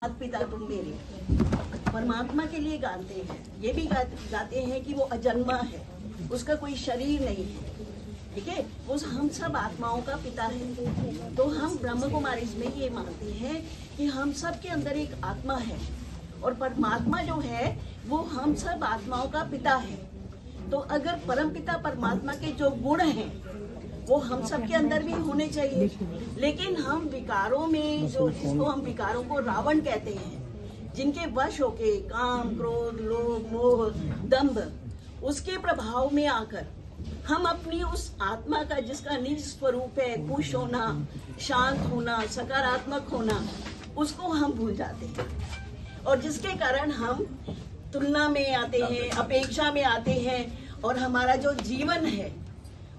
माता पिता तुम मेरे। परमात्मा के लिए गाते हैं, ये भी गाते हैं कि वो अजन्मा है, उसका कोई शरीर नहीं है, ठीक है। वो हम सब आत्माओं का पिता है। तो हम ब्रह्म कुमारी में ये मानते हैं कि हम सब के अंदर एक आत्मा है और परमात्मा जो है वो हम सब आत्माओं का पिता है। तो अगर परम पिता परमात्मा के जो गुण हैं वो हम सब के अंदर भी होने चाहिए, लेकिन हम विकारों में जो जिसको हम विकारों को रावण कहते हैं, जिनके वश होके काम, क्रोध, लोभ, मोह, दंभ, उसके प्रभाव में आकर हम अपनी उस आत्मा का जिसका निज स्वरूप है, खुश होना, शांत होना, सकारात्मक होना, उसको हम भूल जाते हैं और जिसके कारण हम तुलना में आते हैं, अपेक्षा में आते हैं और हमारा जो जीवन है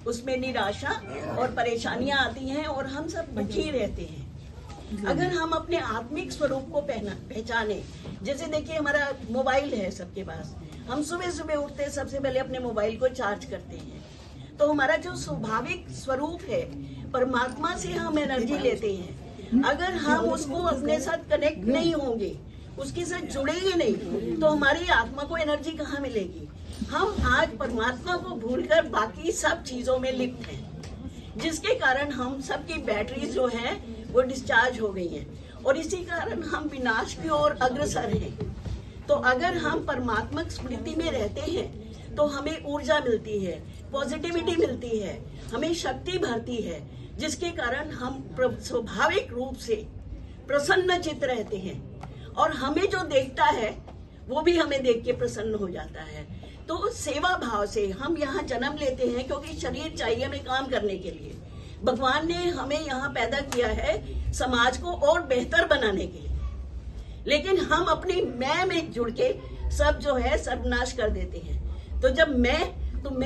उसमें निराशा और परेशानियां आती हैं और हम सब दुखी रहते हैं। अगर हम अपने आत्मिक स्वरूप को पहचाने, जैसे देखिए हमारा मोबाइल है सबके पास, हम सुबह सुबह उठते सबसे पहले अपने मोबाइल को चार्ज करते हैं, तो हमारा जो स्वाभाविक स्वरूप है परमात्मा से हम एनर्जी लेते हैं। अगर हम उसको अपने साथ कनेक्ट नहीं होंगे, उसके साथ जुड़ेंगे नहीं, तो हमारी आत्मा को एनर्जी कहाँ मिलेगी। हम आज परमात्मा को भूलकर बाकी सब चीजों में लिप्त हैं, जिसके कारण हम सबकी बैटरी जो है वो डिस्चार्ज हो गई है और इसी कारण हम विनाश की ओर अग्रसर हैं। तो अगर हम परमात्मक स्मृति में रहते हैं तो हमें ऊर्जा मिलती है, पॉजिटिविटी मिलती है, हमें शक्ति भरती है, जिसके कारण हम स्वाभाविक रूप से प्रसन्न चित्त रहते हैं और हमें जो देखता है वो भी हमें देख के प्रसन्न हो जाता है। तो सेवा भाव से हम यहाँ जन्म लेते हैं क्योंकि शरीर चाहिए हमें काम करने के लिए। भगवान ने हमें यहाँ पैदा किया है समाज को और बेहतर बनाने के लिए, लेकिन हम अपनी मैं में जुड़ के सब जो है सर्वनाश कर देते हैं। तो जब मैं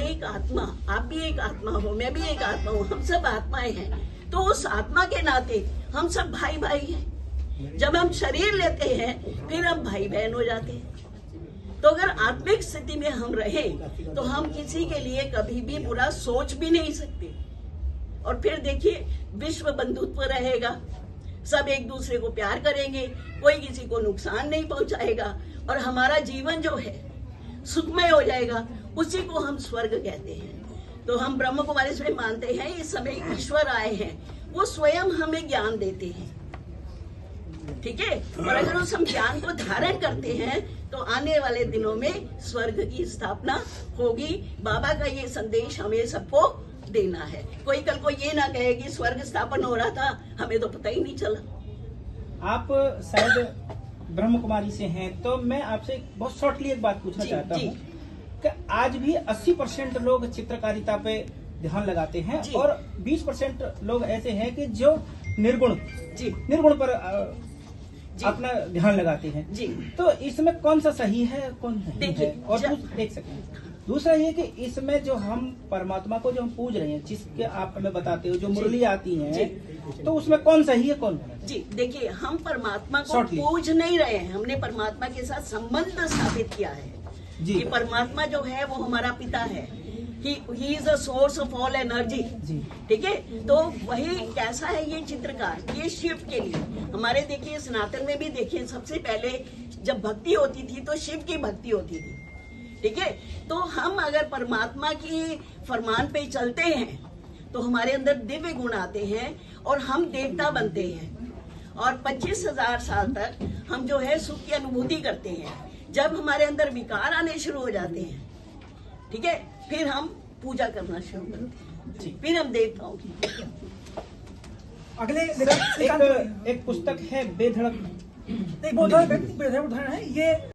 एक आत्मा, आप भी एक आत्मा हो, मैं भी एक आत्मा हूँ, हम सब आत्माएं हैं, तो उस आत्मा के नाते हम सब भाई भाई हैं। जब हम शरीर लेते हैं फिर हम भाई बहन हो जाते हैं। तो अगर आत्मिक स्थिति में हम रहें तो हम किसी के लिए कभी भी बुरा सोच भी नहीं सकते और फिर देखिए विश्व बंधुत्व रहेगा, सब एक दूसरे को प्यार करेंगे, कोई किसी को नुकसान नहीं पहुंचाएगा और हमारा जीवन जो है सुखमय हो जाएगा। उसी को हम स्वर्ग कहते हैं। तो हम ब्रह्म कुमारी में मानते हैं इस समय ईश्वर आए हैं, वो स्वयं हमें ज्ञान देते हैं, ठीक है। और अगर उस हम ज्ञान को धारण करते हैं तो आने वाले दिनों में स्वर्ग की स्थापना होगी। बाबा का ये संदेश हमें सबको देना है। कोई कल को ये ना कहे कि स्वर्ग स्थापन हो रहा था, हमें तो पता ही नहीं चला। आप शायद ब्रह्म कुमारी से हैं, तो मैं आपसे बहुत शॉर्टली एक बात पूछना चाहता हूँ कि आज भी 80% लोग चित्रकारिता पे ध्यान लगाते हैं और 20% लोग ऐसे हैं कि जो निर्गुण पर अपना ध्यान लगाते हैं जी। तो इसमें कौन सा सही है, कौन नहीं है? और एक सेकंड, दूसरा ये कि इसमें जो हम परमात्मा को जो हम पूज रहे हैं, जिसके आप हमें बताते हो जो मुरली आती है, तो उसमें कौन सही है कौन नहीं? जी देखिए, हम परमात्मा को पूज नहीं रहे हैं, हमने परमात्मा के साथ संबंध स्थापित किया है जी। कि परमात्मा जो है वो हमारा पिता है, he is the source of all energy, ठीक है। तो वही कैसा है ये चित्रकार, ये शिव के लिए हमारे देखिए सनातन में भी देखिए सबसे पहले जब भक्ति होती थी तो शिव की भक्ति होती थी, ठीक है। तो हम अगर परमात्मा की फरमान पे चलते हैं तो हमारे अंदर दिव्य गुण आते हैं और हम देवता बनते हैं और 25,000 साल तक हम जो है सुख की अनुभूति करते हैं। जब हमारे अंदर विकार आने शुरू हो जाते हैं, ठीक है, फिर हम पूजा करना शुरू करते हैं, फिर हम देवताओं की। अगले एक पुस्तक है बेधड़क, बेधड़क है, ये